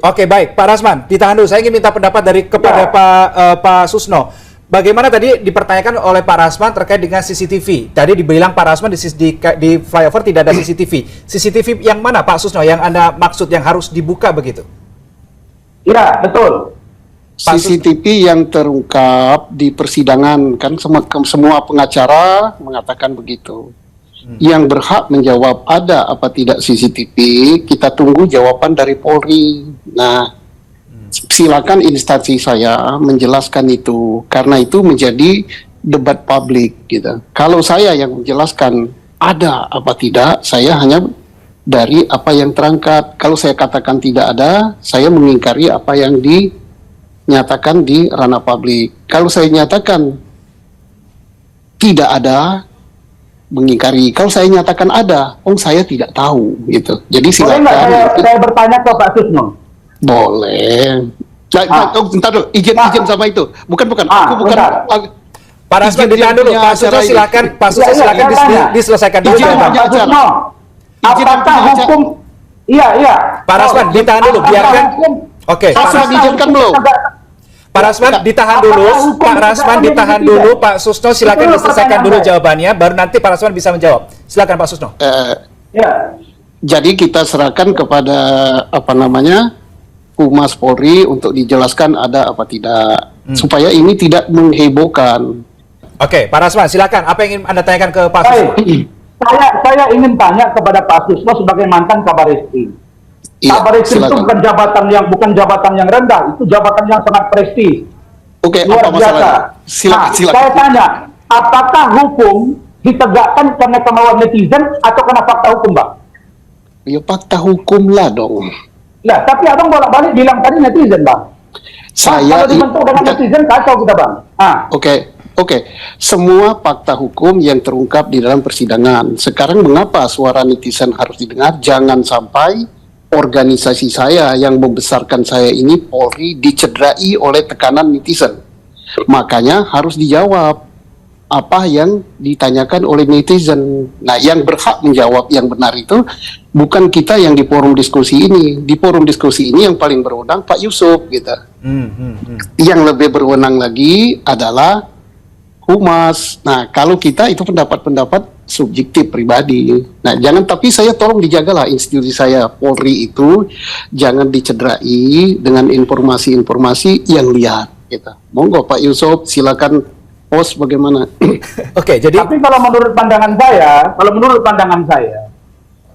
Oke, baik, Pak Rasman, ditahan dulu. Saya ingin minta pendapat kepada Pak Susno. Bagaimana tadi dipertanyakan oleh Pak Rasman terkait dengan CCTV? Tadi dibilang Pak Rasman di flyover tidak ada CCTV. CCTV yang mana, Pak Susno, yang Anda maksud yang harus dibuka begitu? Iya, betul. CCTV yang terungkap di persidangan, kan semua pengacara mengatakan begitu. Yang berhak menjawab ada apa tidak CCTV, kita tunggu jawaban dari Polri. Nah, silakan instansi saya menjelaskan itu, karena itu menjadi debat publik gitu. Kalau saya yang menjelaskan ada apa tidak, saya hanya dari apa yang terangkat. Kalau saya katakan tidak ada, saya mengingkari apa yang dinyatakan di ranah publik. Kalau saya nyatakan tidak ada, mengingkari. Kalau saya nyatakan ada, saya tidak tahu gitu. Jadi silakan. Boleh nggak saya bertanya ke Pak Susno? Boleh. Bentar dulu, izin sama itu. Bukan. Aku bukan. Pak Rasman ditahan dulu. Pak Susno silakan. Pak Susno silakan diselesaikan dulu. Pak Susno, apakah hukum? Iya. Pak Rasman ditahan dulu. Biarkan. Oke. Sudah diizinkan belum? Pak Rasman ditahan dulu. Pak Rasman ditahan dulu. Pak Susno silakan diselesaikan dulu jawabannya. Baru nanti Pak Rasman bisa menjawab. Silakan Pak Susno. Ya. Jadi kita serahkan kepada Humas Polri untuk dijelaskan ada apa tidak, supaya ini tidak menghebohkan. Oke, Pak Rasman silakan. Apa yang ingin Anda tanyakan ke Pak Susno? Saya ingin tanya kepada Pak Susno sebagai mantan Kabar Eskrim. Kabar Eskrim itu bukan jabatan yang rendah, itu jabatan yang sangat prestis. Oke, luar apa masalahnya? Silakan. Silakan. Saya tanya, apakah hukum ditegakkan karena kemauan netizen atau karena fakta hukum, Bang? Ya fakta hukum lah dong. Nah, tapi abang bolak-balik bilang tadi netizen, Bang. Saya kalau dibentuk dengan netizen kacau kita, Bang. Oke. Semua fakta hukum yang terungkap di dalam persidangan. Sekarang mengapa suara netizen harus didengar? Jangan sampai organisasi saya yang membesarkan saya ini, Polri, dicederai oleh tekanan netizen. Makanya harus dijawab apa yang ditanyakan oleh netizen. Nah, yang berhak menjawab yang benar itu bukan kita yang di forum diskusi ini. Di forum diskusi ini yang paling berwenang Pak Yusuf gitu. Yang lebih berwenang lagi adalah Humas. Nah, kalau kita itu pendapat-pendapat subjektif pribadi. Nah, tapi saya tolong dijagalah institusi saya Polri itu jangan dicederai dengan informasi-informasi yang liar gitu. Monggo Pak Yusuf, silakan host bagaimana. Oke, jadi tapi kalau menurut pandangan saya,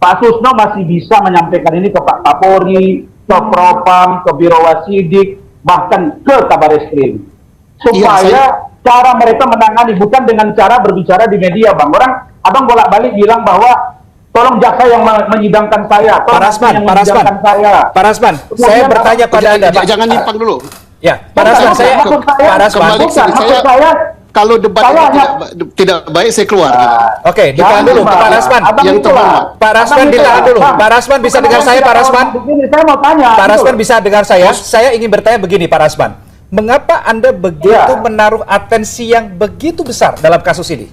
Pak Susno masih bisa menyampaikan ini ke Pak Kapolri, ke Propam, ke Biro Wasidik, bahkan ke Kabar Eskrim. Supaya cara mereka menangani, bukan dengan cara berbicara di media, Bang. Abang bolak-balik bilang bahwa tolong jaksa yang menyidangkan saya, Pak Rasman, saya bertanya pada Anda. Jangan nyimpang dulu. Ya, Pak Rasman, kalau debat tidak baik saya keluar. Oke, ditahan dulu Pak Rasman. Pak Rasman ditahan dulu. Pak Rasman bisa dengar saya, Pak Rasman? Saya mau tanya. Pak Rasman bisa dengar saya? Saya ingin bertanya begini, Pak Rasman. Mengapa Anda begitu menaruh atensi yang begitu besar dalam kasus ini?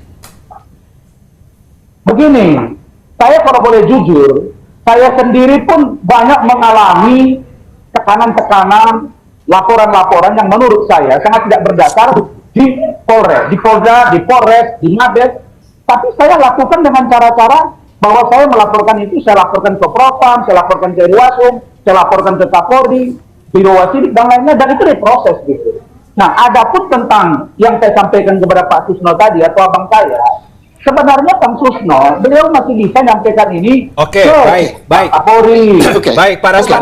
Begini, saya kalau boleh jujur, saya sendiri pun banyak mengalami tekanan-tekanan, laporan-laporan yang menurut saya sangat tidak berdasar di Polres, di Polda, di Polres, di Mabes. Tapi saya lakukan dengan cara-cara bahwa saya melaporkan itu, saya laporkan ke Propam, saya laporkan ke Irwasum, saya laporkan ke Kapolri, Biro Wasidik dan lainnya, dan itu diproses gitu. Nah, adapun tentang yang saya sampaikan kepada Pak Susno tadi atau abang saya, sebenarnya Pak Susno, beliau masih bisa nyampaikan ini ke baik. Kapolri. Baik, Pak Rasman.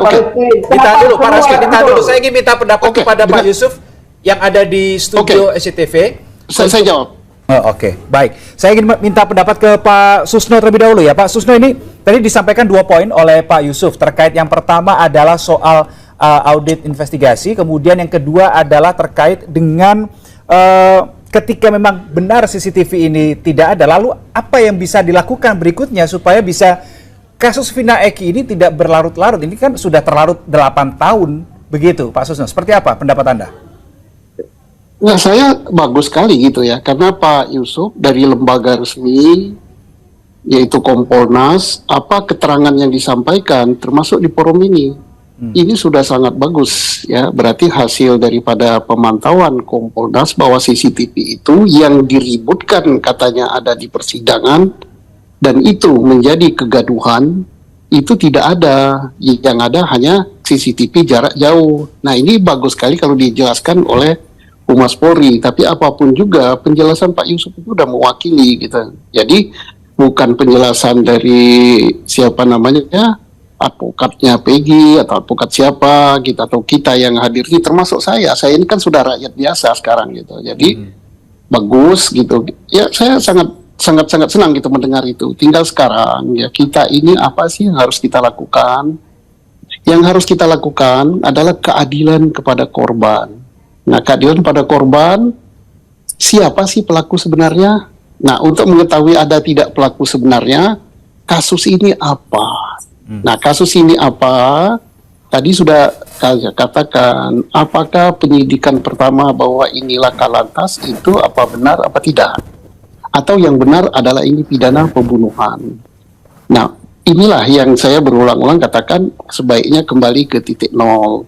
Ditahan dulu, Pak Rasman, ditahan dulu. Saya ingin minta pendapat kepada Pak Yusuf yang ada di studio SCTV. Saya jawab. Oke, baik. Saya ingin minta pendapat ke Pak Susno terlebih dahulu ya. Pak Susno, ini tadi disampaikan 2 poin oleh Pak Yusuf terkait yang pertama adalah soal audit investigasi, kemudian yang kedua adalah terkait dengan ketika memang benar CCTV ini tidak ada, lalu apa yang bisa dilakukan berikutnya supaya bisa kasus Vina Eki ini tidak berlarut-larut? Ini kan sudah terlarut 8 tahun begitu, Pak Susno. Seperti apa pendapat Anda? Nah, saya bagus sekali gitu ya, karena Pak Yusuf dari lembaga resmi yaitu Kompolnas, apa keterangan yang disampaikan termasuk di forum ini. Ini sudah sangat bagus ya, berarti hasil daripada pemantauan Kompolnas bahwa CCTV itu yang diributkan katanya ada di persidangan dan itu menjadi kegaduhan, itu tidak ada. Yang ada hanya CCTV jarak jauh. Nah, ini bagus sekali kalau dijelaskan oleh Humas Polri, tapi apapun juga penjelasan Pak Yusuf itu sudah mewakili gitu. Jadi bukan penjelasan dari siapa namanya ya, advokatnya Peggy atau advokat siapa gitu, atau kita yang hadir ini, termasuk saya ini kan sudah rakyat biasa sekarang gitu, jadi bagus gitu ya. Saya sangat senang gitu mendengar itu. Tinggal sekarang ya, kita ini apa sih yang harus kita lakukan? Yang harus kita lakukan adalah keadilan kepada korban. Nah, keadilan pada korban, siapa sih pelaku sebenarnya? Nah, untuk mengetahui ada tidak pelaku sebenarnya, kasus ini apa? Nah, kasus ini apa? Tadi sudah saya katakan, apakah penyidikan pertama bahwa ini laka lantas itu apa benar apa tidak? Atau yang benar adalah ini pidana pembunuhan. Nah, inilah yang saya berulang-ulang katakan sebaiknya kembali ke titik nol.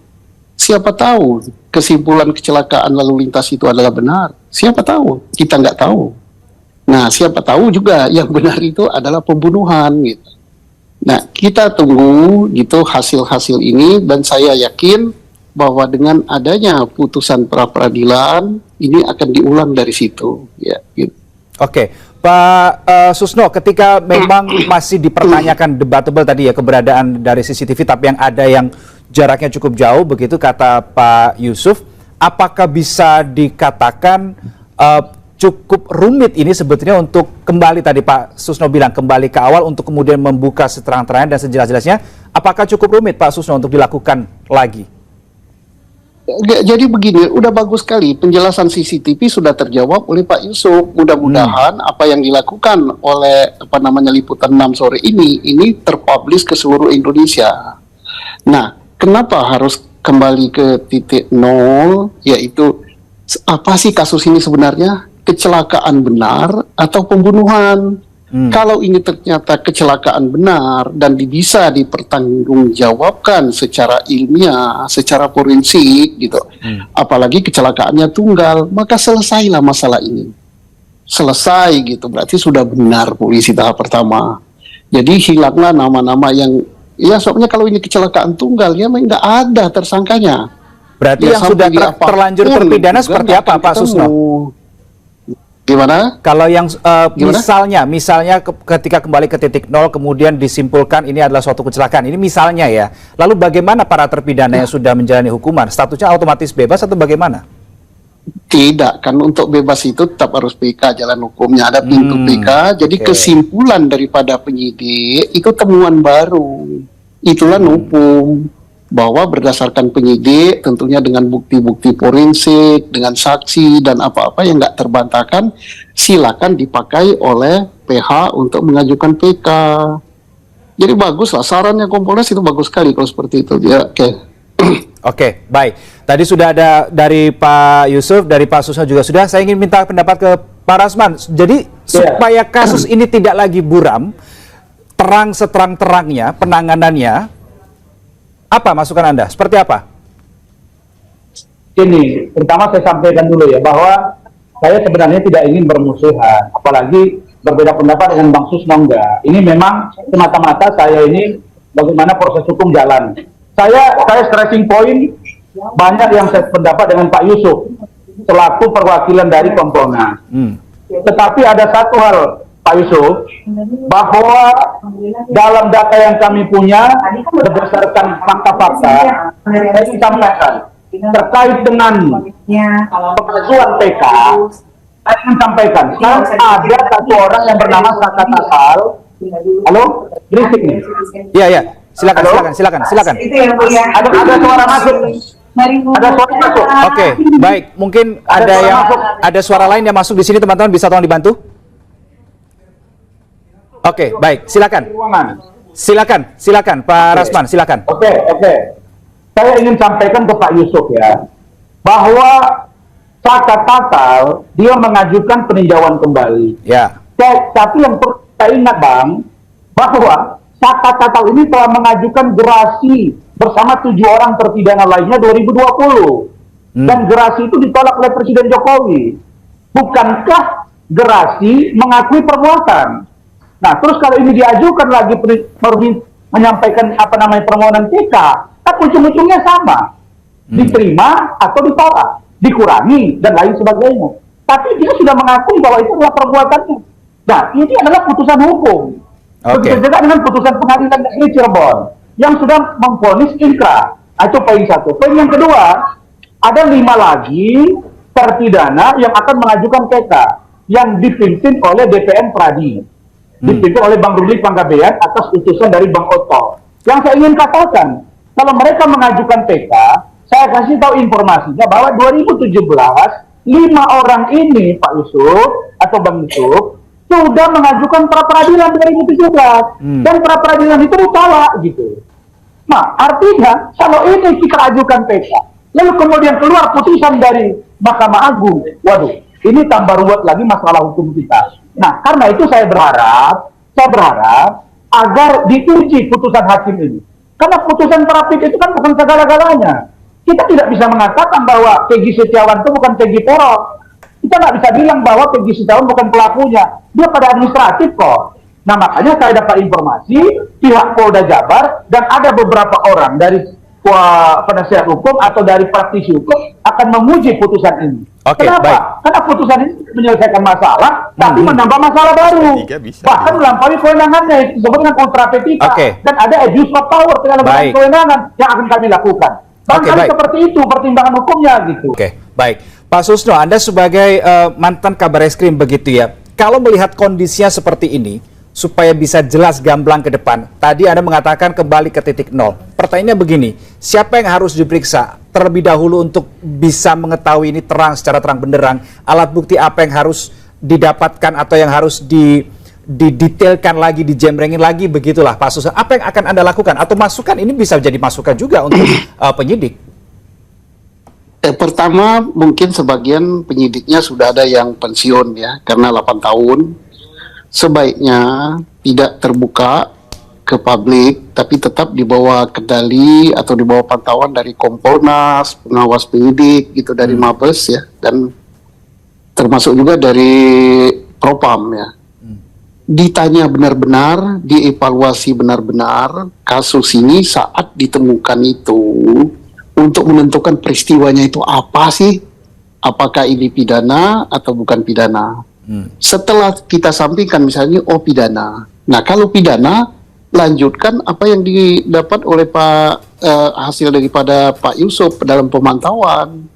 Siapa tahu kesimpulan kecelakaan lalu lintas itu adalah benar? Siapa tahu? Kita nggak tahu. Nah, siapa tahu juga yang benar itu adalah pembunuhan gitu. Nah, kita tunggu gitu hasil-hasil ini, dan saya yakin bahwa dengan adanya putusan pra-peradilan ini akan diulang dari situ ya gitu. Oke, Pak Susno, ketika memang masih dipertanyakan debatable tadi ya keberadaan dari CCTV, tapi yang ada yang jaraknya cukup jauh begitu kata Pak Yusuf, apakah bisa dikatakan cukup rumit ini sebetulnya untuk kembali, tadi Pak Susno bilang kembali ke awal untuk kemudian membuka seterang-terangnya dan sejelas-jelasnya, apakah cukup rumit Pak Susno untuk dilakukan lagi? Jadi begini, udah bagus sekali penjelasan CCTV sudah terjawab oleh Pak Yusuf. Mudah-mudahan apa yang dilakukan oleh Liputan 6 sore ini terpublish ke seluruh Indonesia. Nah, kenapa harus kembali ke titik nol, yaitu apa sih kasus ini sebenarnya? Kecelakaan benar atau pembunuhan? Kalau ini ternyata kecelakaan benar dan bisa dipertanggungjawabkan secara ilmiah, secara forensik gitu, apalagi kecelakaannya tunggal, maka selesailah masalah ini. Selesai gitu, berarti sudah benar polisi tahap pertama. Jadi hilanglah nama-nama yang, ya soalnya kalau ini kecelakaan tunggal ya nggak ada tersangkanya. Berarti ya, yang sudah terlanjur terpidana seperti apa Pak Susno? Gimana? Kalau yang misalnya ketika kembali ke titik nol kemudian disimpulkan ini adalah suatu kecelakaan, ini misalnya ya. Lalu bagaimana para terpidana yang sudah menjalani hukuman? Statusnya otomatis bebas atau bagaimana? Tidak, kan untuk bebas itu tetap harus PK, jalan hukumnya ada pintu PK. Jadi kesimpulan daripada penyidik itu temuan baru. Itulah nupum. Bahwa berdasarkan penyidik tentunya dengan bukti-bukti forensik, dengan saksi dan apa-apa yang nggak terbantahkan, silakan dipakai oleh PH untuk mengajukan PK. Jadi bagus lah, sarannya Kompolnas itu bagus sekali kalau seperti itu ya. Oke, baik. Tadi sudah ada dari Pak Yusuf, dari Pak Susno juga sudah. Saya ingin minta pendapat ke Pak Rasman. Jadi supaya kasus ini tidak lagi buram, terang seterang-terangnya penanganannya, apa masukan Anda? Seperti apa? Ini, pertama saya sampaikan dulu ya, bahwa saya sebenarnya tidak ingin bermusuhan, apalagi berbeda pendapat dengan Bang Susno enggak. Ini memang semata-mata saya ini bagaimana proses hukum jalan. Saya stressing point banyak yang saya pendapat dengan Pak Yusuf selaku perwakilan dari Kompolnas. Tetapi ada satu hal Pak Yusuf, bahwa dalam data yang kami punya berdasarkan fakta-fakta saya sampaikan terkait dengan pengajuan PK, saya ingin sampaikan ada satu orang yang bernama Saka Tasal. Halo, berisik nih. Iya, silakan. Ada suara masuk. Ada suara masuk. Oke, baik. Mungkin ada suara lain yang masuk di sini, teman-teman bisa tolong dibantu. Oke, baik, silakan. Silakan, Pak Rasman, silakan. Oke. Saya ingin sampaikan ke Pak Yusuf ya, bahwa Saka Tatal dia mengajukan peninjauan kembali. Ya. Tapi yang perlu kita ingat Bang, bahwa Saka Tatal ini telah mengajukan gerasi bersama 7 orang terpidana lainnya 2020. Dan gerasi itu ditolak oleh Presiden Jokowi. Bukankah gerasi mengakui perbuatan? Nah, terus kalau ini diajukan lagi menyampaikan permohonan PK, kan ujung-ujungnya sama. Diterima atau ditolak, dikurangi dan lain sebagainya. Tapi dia sudah mengakui bahwa itu adalah perbuatannya. Nah, ini adalah putusan hukum. Begitu juga dengan putusan pengadilan negeri Cirebon yang sudah memvonis inkrah. Itu poin satu. Poin yang kedua, ada 5 lagi terpidana yang akan mengajukan PK yang dipimpin oleh DPN Pradi, dipimpin oleh Bang Ruli Panggabean atas utusan dari Bang Oto. Yang saya ingin katakan, kalau mereka mengajukan PK, saya kasih tahu informasinya bahwa 2017 5 orang ini, Pak Yusuf atau Bang Yusuf, sudah mengajukan pra peradilan 2017 dan pra peradilan itu ditolak gitu. Nah, artinya kalau ini kita ajukan PK, lalu kemudian keluar putusan dari Mahkamah Agung, waduh, ini tambah ruwet lagi masalah hukum kita. Nah, karena itu saya berharap agar diuji putusan hakim ini. Karena putusan terapit itu kan bukan segala-galanya. Kita tidak bisa mengatakan bahwa Peggy Setiawan itu bukan Peggy teror. Kita nggak bisa bilang bahwa Peggy Setiawan bukan pelakunya. Dia pada administratif kok. Nah, makanya saya dapat informasi pihak Polda Jabar dan ada beberapa orang dari penasihat hukum atau dari praktisi hukum akan menguji putusan ini. Kenapa? Baik. Karena putusan ini menyelesaikan masalah, tapi menambah masalah baru. Bahkan melampaui kewenangannya, itu disebut dengan kontrapetika. Dan ada abuse of power, penyalahgunaan kewenangan yang akan kami lakukan. Barangkali seperti itu pertimbangan hukumnya gitu. Baik. Pak Susno, Anda sebagai mantan Kabar Eskrim begitu ya, kalau melihat kondisinya seperti ini, supaya bisa jelas gamblang ke depan. Tadi Anda mengatakan kembali ke titik nol. Pertanyaannya begini, siapa yang harus diperiksa terlebih dahulu untuk bisa mengetahui ini secara terang benderang? Alat bukti apa yang harus didapatkan atau yang harus didetailkan lagi, dijembrengin lagi, begitulah Pak Susno. Apa yang akan Anda lakukan? Atau masukan ini bisa jadi masukan juga untuk penyidik? Pertama, mungkin sebagian penyidiknya sudah ada yang pensiun ya, karena 8 tahun. Sebaiknya tidak terbuka ke publik, tapi tetap di bawah kendali atau di bawah pantauan dari Kompolnas, pengawas penyidik gitu, dari Mabes ya, dan termasuk juga dari Propam ya. Ditanya benar-benar, dievaluasi benar-benar kasus ini saat ditemukan itu, untuk menentukan peristiwanya itu apa sih, apakah ini pidana atau bukan pidana. Setelah kita sampaikan misalnya pidana. Nah, kalau pidana, lanjutkan apa yang didapat oleh hasil daripada Pak Yusuf dalam pemantauan.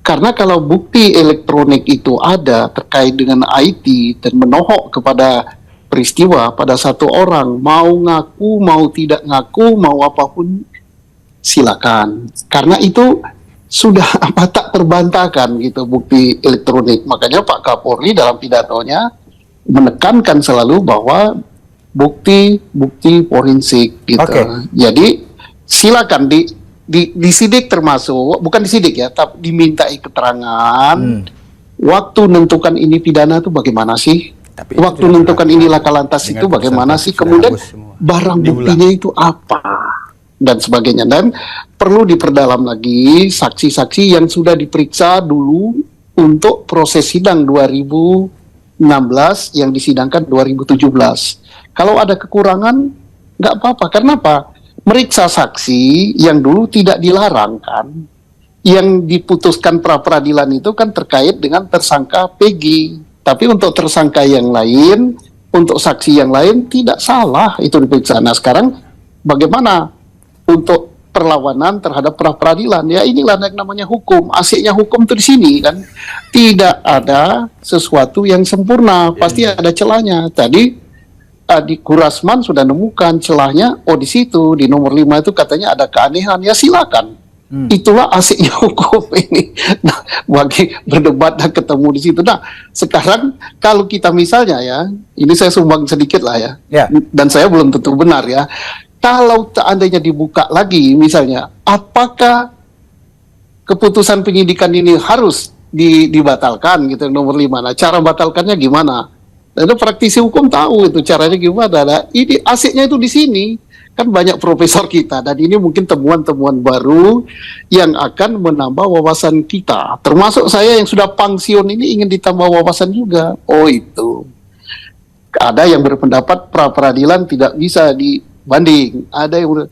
Karena kalau bukti elektronik itu ada terkait dengan IT dan menohok kepada peristiwa pada satu orang, mau ngaku, mau tidak ngaku, mau apapun, silakan. Karena itu sudah tak terbantahkan gitu bukti elektronik. Makanya Pak Kapolri dalam pidatonya menekankan selalu bahwa bukti forensik gitu. Jadi silakan disidik, termasuk bukan disidik ya, tapi dimintai keterangan. Waktu menentukan ini pidana itu bagaimana sih? Waktu menentukan ini laka lantas itu bagaimana sih? Kemudian barang buktinya itu apa? Dan sebagainya, dan perlu diperdalam lagi saksi-saksi yang sudah diperiksa dulu untuk proses sidang 2016 yang disidangkan 2017. Kalau ada kekurangan nggak apa-apa. Karena apa? Meriksa saksi yang dulu tidak dilarang kan. Yang diputuskan pra peradilan itu kan terkait dengan tersangka Peggy. Tapi untuk tersangka yang lain, untuk saksi yang lain tidak salah itu diperiksa. Nah, sekarang bagaimana untuk perlawanan terhadap pra peradilan? Ya inilah yang namanya hukum. Asiknya hukum itu di sini kan. Tidak ada sesuatu yang sempurna, pasti ada celahnya. Tadi di Kurasman sudah nemukan celahnya. Di situ di nomor 5 itu katanya ada keanehan. Ya silakan. Itulah asiknya hukum ini. Nah, bagi berdebat dan ketemu di situ. Nah, sekarang kalau kita misalnya ya, ini saya sumbang sedikit lah ya. Dan saya belum tentu benar ya. Kalau seandainya dibuka lagi misalnya, apakah keputusan penyidikan ini harus dibatalkan gitu, nomor 5. Nah, cara batalkannya gimana? Nah, praktisi hukum tahu itu caranya gimana. Nah, ini asiknya itu di sini. Kan banyak profesor kita, dan ini mungkin temuan-temuan baru yang akan menambah wawasan kita. Termasuk saya yang sudah pensiun ini ingin ditambah wawasan juga. Oh itu. Ada yang berpendapat pra-peradilan tidak bisa dibanding. Ada yang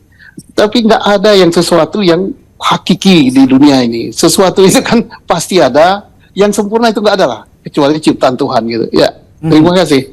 tapi nggak ada yang sesuatu yang hakiki di dunia ini. Sesuatu itu kan pasti ada. Yang sempurna itu nggak ada lah, kecuali ciptaan Tuhan gitu. Ya, terima kasih.